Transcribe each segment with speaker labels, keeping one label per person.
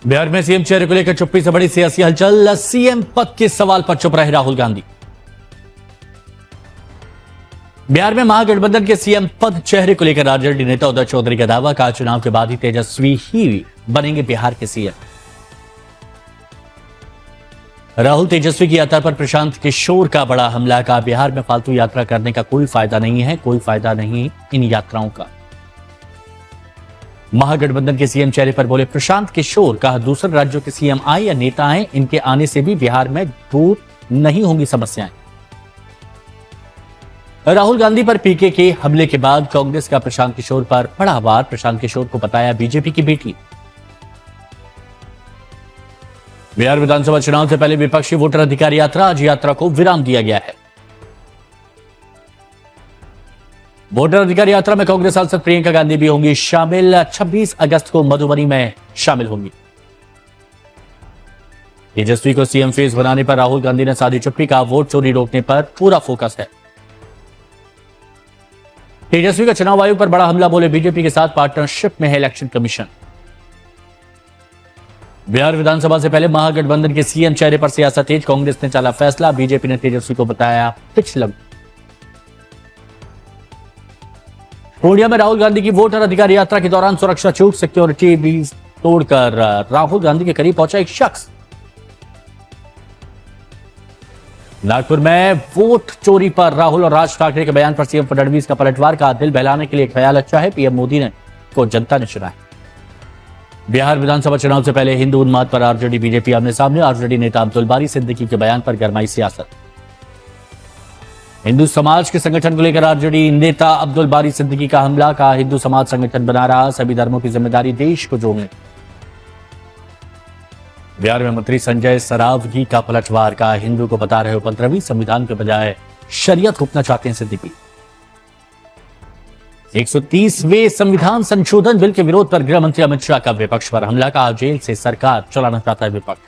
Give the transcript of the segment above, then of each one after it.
Speaker 1: बिहार में सीएम चेहरे को लेकर चुप्पी से बड़ी सियासी हलचल। सीएम पद के सवाल पर चुप रहे राहुल गांधी। बिहार में महागठबंधन के सीएम पद चेहरे को लेकर आरजेडी नेता उदय चौधरी का दावा, कहा चुनाव के बाद ही तेजस्वी ही बनेंगे बिहार के सीएम। राहुल तेजस्वी की यात्रा पर प्रशांत किशोर का बड़ा हमला, कहा बिहार में फालतू यात्रा करने का कोई फायदा नहीं है, कोई फायदा नहीं इन यात्राओं का। महागठबंधन के सीएम चेहरे पर बोले प्रशांत किशोर, कहा दूसरे राज्यों के सीएम आए या नेता आए, इनके आने से भी बिहार में दूर नहीं होंगी समस्याएं। राहुल गांधी पर पीके के हमले के बाद कांग्रेस का प्रशांत किशोर पर बड़ा वार, प्रशांत किशोर को बताया बीजेपी की बेटी। बिहार विधानसभा चुनाव से पहले विपक्षी वोटर अधिकार यात्रा, आज यात्रा को विराम दिया गया है। वोटर अधिकार यात्रा में कांग्रेस सांसद प्रियंका गांधी भी होंगी शामिल। 26 अगस्त को मधुबनी में शामिल होंगी। तेजस्वी को सीएम फेस बनाने पर राहुल गांधी ने साधी चुप्पी, का वोट चोरी रोकने पर पूरा फोकस है। तेजस्वी का चुनाव आयोग पर बड़ा हमला, बोले बीजेपी के साथ पार्टनरशिप में है इलेक्शन कमीशन। बिहार विधानसभा से पहले महागठबंधन के सीएम चेहरे पर सियासत तेज, कांग्रेस ने चला फैसला, बीजेपी ने तेजस्वी को बताया पिछलग। पूर्णिया में राहुल गांधी की वोटर अधिकार यात्रा के दौरान सुरक्षा चूक, सिक्योरिटी भी तोड़कर राहुल गांधी के करीब पहुंचा एक शख्स। नागपुर में वोट चोरी पर राहुल और राज ठाकरे के बयान पर सीएम फडणवीस का पलटवार, का दिल बहलाने के लिए ख्याल अच्छा है, पीएम मोदी ने को जनता ने चुना है। बिहार विधानसभा चुनाव से पहले हिंदू उन्माद पर आरजेडी बीजेपी आमने सामने, आरजेडी नेता अब्दुल बारी सिद्दीकी के बयान पर गरमाई सियासत। हिंदू समाज के संगठन को लेकर आरजेडी नेता अब्दुल बारी सिद्दीकी का हमला, कहा हिंदू समाज संगठन बना रहा, सभी धर्मों की जिम्मेदारी देश को जोड़ने। बिहार में मंत्री संजय सरावगी का पलटवार, का हिंदू को बता रहे हो 15वीं संविधान के बजाय शरीयत थोपना चाहते हैं सिद्दीकी। 130वें संविधान संशोधन बिल के विरोध पर गृह मंत्री अमित शाह का विपक्ष पर हमला, कहा जेल से सरकार चलाना चाहता है विपक्ष।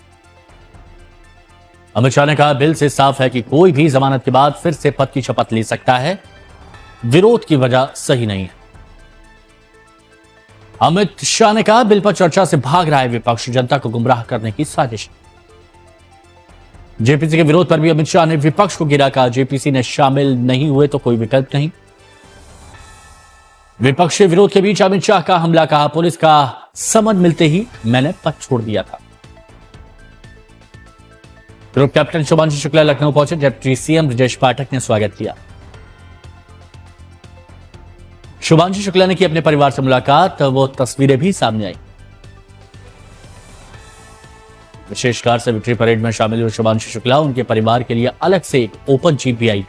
Speaker 1: अमित शाह ने कहा बिल से साफ है कि कोई भी जमानत के बाद फिर से पद की शपथ ले सकता है, विरोध की वजह सही नहीं है। अमित शाह ने कहा बिल पर चर्चा से भाग रहा है विपक्ष, जनता को गुमराह करने की साजिश। जेपीसी के विरोध पर भी अमित शाह ने विपक्ष को गिरा, कहा जेपीसी ने शामिल नहीं हुए तो कोई विकल्प नहीं। विपक्षी विरोध के बीच अमित शाह का हमला, कहा पुलिस का समन मिलते ही मैंने पद छोड़ दिया था। ग्रुप कैप्टन शुभांशु शुक्ला लखनऊ पहुंचे, डिप्टी सीएम ब्रजेश पाठक ने स्वागत किया। शुभांशु शुक्ला ने की अपने परिवार से मुलाकात, वो तस्वीरें भी सामने आई। विशेष कार से विक्ट्री परेड में शामिल हुए शुभांशु शुक्ला, उनके परिवार के लिए अलग से एक ओपन जीप भी आई।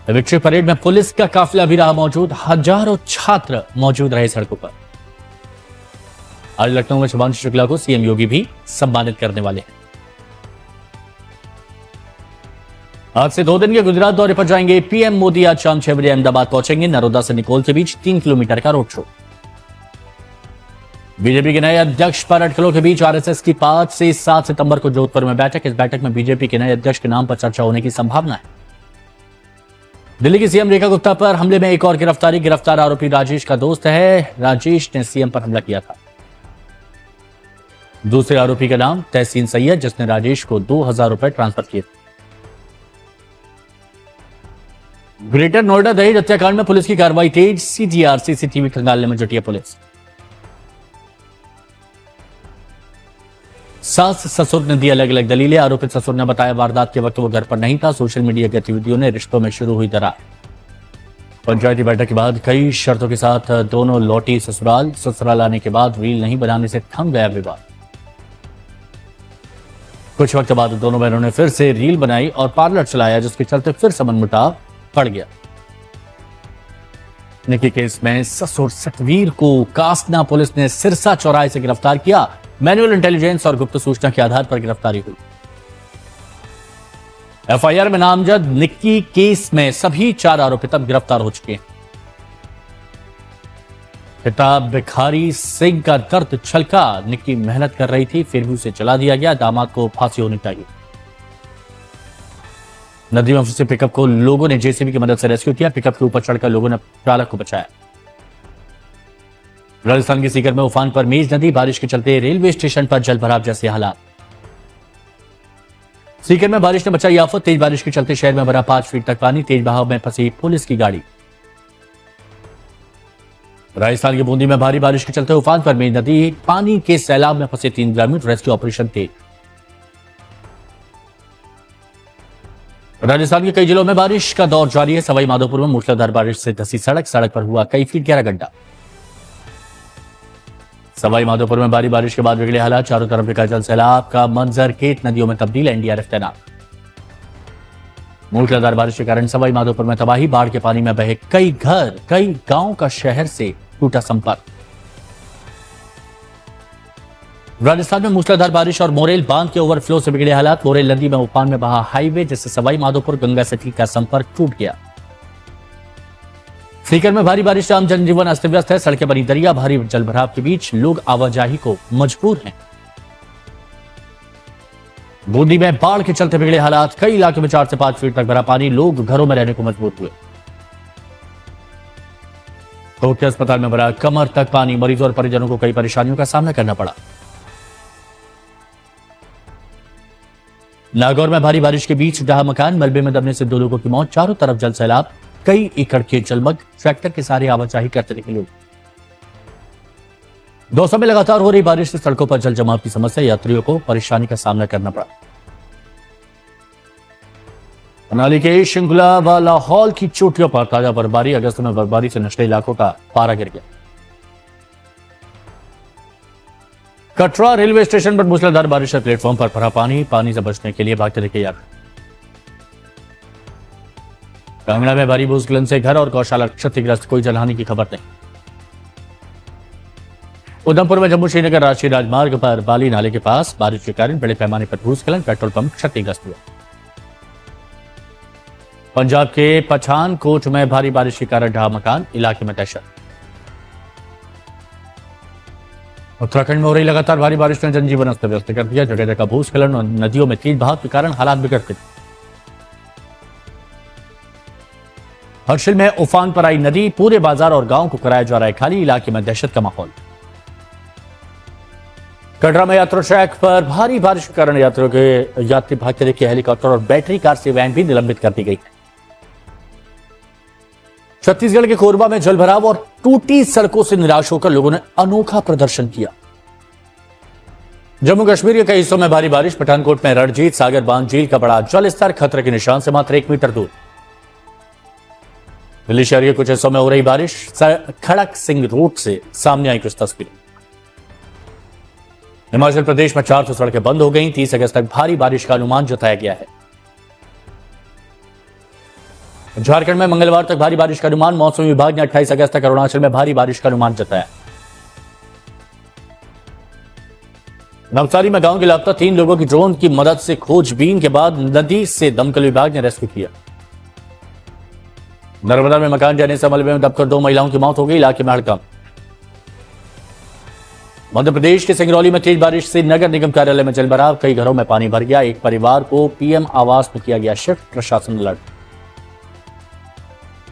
Speaker 1: विक्ट्री परेड में पुलिस का काफिला भी रहा मौजूद, हजारों छात्र मौजूद रहे सड़कों पर। आज लखनऊ में शुभांशु शुक्ला को सीएम योगी भी सम्मानित करने वाले हैं। आज से 2 दिन के गुजरात दौरे पर जाएंगे पीएम मोदी। आज शाम 6 बजे अहमदाबाद पहुंचेंगे, नरोदा से निकोल के बीच 3 किलोमीटर का रोड शो। बीजेपी के नए अध्यक्ष पर अटकलों के बीच आरएसएस की 5 से 7 सितंबर को जोधपुर में बैठक, इस बैठक में बीजेपी के नए अध्यक्ष के नाम पर चर्चा होने की संभावना है। दिल्ली की सीएम रेखा गुप्ता पर हमले में एक और गिरफ्तारी, गिरफ्तार आरोपी राजेश का दोस्त है, राजेश ने सीएम पर हमला किया था। दूसरे आरोपी का नाम तहसीन सैयद, जिसने राजेश को 2000 रुपए ट्रांसफर किए। ग्रेटर नोएडा दहेज हत्याकांड में पुलिस की कार्रवाई तेज, सीजीआर सीसीटीवी खंगालने में जुटी है पुलिस। सास ससुर ने दी अलग अलग दलीलें, आरोपित ससुर ने बताया वारदात के वक्त वो घर पर नहीं था, सोशल मीडिया गतिविधियों ने रिश्तों में शुरू हुई दरार। पंचायती बैठक के बाद कई शर्तों के साथ दोनों लौटी ससुराल, ससुराल आने के बाद रील नहीं बनाने से थम गया विवाद। कुछ वक्त बाद दोनों बहनों ने फिर से रील बनाई और पार्लर चलाया, जिसके चलते फिर से मनमुटाव पड़ गया। निकी केस में ससुर सतवीर को कासना पुलिस ने सिरसा चौराहे से गिरफ्तार किया, मैनुअल इंटेलिजेंस और गुप्त सूचना के आधार पर गिरफ्तारी हुई। एफआईआर में नामजद निक्की केस में सभी 4 आरोपी तब गिरफ्तार हो चुके हैं। पिता भिखारी सिंह का दर्द छलका, निक्की मेहनत कर रही थी फिर भी उसे चला दिया गया, दामाद को फांसी होनी चाहिए। नदी में फंसे पिकअप को लोगों ने जेसीबी की मदद से रेस्क्यू किया, पिकअप के ऊपर चढ़कर लोगों ने चालक को बचाया। राजस्थान के सीकर में उफान पर मेज नदी, बारिश के चलते रेलवे स्टेशन पर जल भराव जैसे हालात। सीकर में बारिश ने मचाई आफत, तेज बारिश के चलते शहर में भरा 5 फीट तक पानी, तेज बहाव में फंसी पुलिस की गाड़ी। राजस्थान के बूंदी में भारी बारिश के चलते उफान पर मेज नदी, पानी के सैलाब में फंसे 3 ग्रामीण, रेस्क्यू ऑपरेशन तेज। राजस्थान के कई जिलों में बारिश का दौर जारी है। सवाई माधोपुर में मूसलाधार बारिश से धसी सड़क पर हुआ कई फीट गहरा गड्ढा। सवाई माधोपुर में भारी बारिश के बाद बिगड़े हालात, चारों तरफ का जल सैलाब का मंजर, खेत नदियों में तब्दील, एनडीआरएफ तैनात। मूसलाधार बारिश के कारण सवाई माधोपुर में तबाही, बाढ़ के पानी में बहे कई घर, कई गांव का शहर से टूटा संपर्क। राजस्थान में मूसलाधार बारिश और मोरेल बांध के ओवरफ्लो से बिगड़े हालात, मोरेल नदी में उफान में बहा हाईवे, जिससे सवाई माधोपुर गंगा सिटी का संपर्क टूट गया। सीकर में भारी बारिश से आम जनजीवन अस्त व्यस्त है, सड़कें बनी दरिया, भारी जलभराव के बीच लोग आवाजाही को मजबूर हैं। बूंदी में बाढ़ के चलते बिगड़े हालात, कई इलाके में 4 से 5 फीट तक भरा पानी, लोग घरों में रहने को मजबूर हुए। कोर्ट के अस्पताल में भरा कमर तक पानी, मरीजों और परिजनों को कई परेशानियों का सामना करना पड़ा। नागौर में भारी बारिश के बीच ढहा मकान, मलबे में दबने से 2 लोगों की मौत, चारों तरफ जल सैलाब, कई एकड़ के जलमग्न, ट्रैक्टर के सारे आवाजाही करते दिखे लोग। दौसा में लगातार हो रही बारिश से सड़कों पर जल जमाव की समस्या, यात्रियों को परेशानी का सामना करना पड़ा। मनाली के शिंगला व लाहौल की चोटियों पर ताजा बर्फबारी, अगस्त में बर्फबारी से निचले इलाकों का पारा गिर गया। कटरा रेलवे स्टेशन पर मूसलाधार बारिश से प्लेटफॉर्म पर भरा पानी से बचने के लिए भागते दिखे यात्री। कांगड़ा में भारी भूस्खलन से घर और गौशाला क्षतिग्रस्त, कोई जनहानि की खबर नहीं। उधमपुर में जम्मू श्रीनगर राष्ट्रीय राजमार्ग पर बाली नाले के पास बारिश के कारण बड़े पैमाने पर भूस्खलन, पेट्रोल पंप क्षतिग्रस्त हुआ। पंजाब के पठानकोट में भारी बारिश के कारण ढहा मकान, इलाके में दहशत। उत्तराखंड में हो रही लगातार भारी बारिश ने जनजीवन अस्त व्यस्त कर दिया, जगह जगह भूस्खलन और नदियों में तेज बहाव के कारण हालात बिगड़ गए। हर्षिल में उफान पर आई नदी, पूरे बाजार और गांव को कराया जा रहा है खाली, इलाके में दहशत का माहौल। कटरा में यात्रा ट्रैक पर भारी बारिश के कारण यात्री भागते देखे हेलीकॉप्टर और बैटरी कार से वैन भी निलंबित कर दी गई। छत्तीसगढ़ के कोरबा में जलभराव और टूटी सड़कों से निराश होकर लोगों ने अनोखा प्रदर्शन किया। जम्मू कश्मीर के कई हिस्सों में भारी बारिश, पठानकोट में रणजीत सागर बांध झील का बड़ा जल स्तर खतरे के निशान से मात्र 1 मीटर दूर। दिल्ली शहर के कुछ हिस्सों में हो रही बारिश, खड़क सिंह रोड से सामने आई कुछ तस्वीरें। हिमाचल प्रदेश में 400 सड़कें बंद हो गई, 30 अगस्त तक भारी बारिश का अनुमान जताया गया है। झारखंड में मंगलवार तक भारी बारिश का अनुमान, मौसम विभाग ने 28 अगस्त तक अरुणाचल में भारी बारिश का अनुमान जताया। नवसारी में गांव के लापता 3 लोगों की ड्रोन की मदद से खोजबीन के बाद नदी से दमकल विभाग ने रेस्क्यू किया। नर्मदा में मकान जाने से मलबे में दबकर 2 महिलाओं की मौत हो गई, इलाके में हड़कंप। मध्य प्रदेश के सिंगरौली में तेज बारिश से नगर निगम कार्यालय में जलभराव, कई घरों में पानी भर गया, एक परिवार को पीएम आवास में किया गया शिफ्ट, प्रशासन अलर्ट।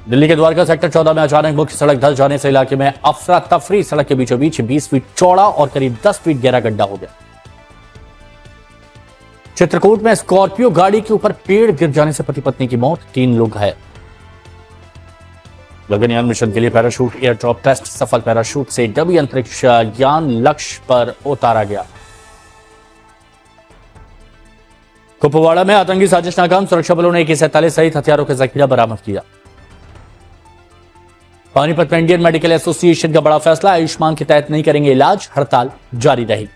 Speaker 1: दिल्ली के द्वारका सेक्टर 14 में अचानक मुख्य सड़क धंस जाने से इलाके में अफरा तफरी, सड़क के बीचों बीच 20 फीट चौड़ा और करीब 10 फीट गहरा गड्ढा हो गया। चित्रकूट में स्कॉर्पियो गाड़ी के ऊपर पेड़ गिर जाने से पति पत्नी की मौत, 3 लोग घायल। गगनयान मिशन के लिए पैराशूट एयर ड्रॉप टेस्ट सफल, पैराशूट से डबी अंतरिक्ष यान लक्ष्य पर उतारा गया। कुपवाड़ा में आतंकी साजिश नाकाम, सुरक्षा बलों ने AK-47 सहित हथियारों का जखीरा बरामद किया। पानीपत में इंडियन मेडिकल एसोसिएशन का बड़ा फैसला, आयुष्मान के तहत नहीं करेंगे इलाज, हड़ताल जारी रही।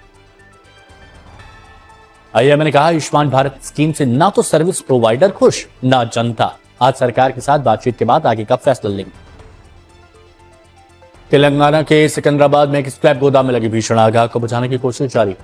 Speaker 1: IIMA ने कहा, आयुष्मान भारत स्कीम से ना तो सर्विस प्रोवाइडर खुश, ना जनता। आज सरकार के साथ बातचीत के बाद आगे का फैसला लेंगे। तेलंगाना के सिकंदराबाद में एक स्क्रैप गोदाम में लगी भीषण आग, को बुझाने की कोशिश जारी।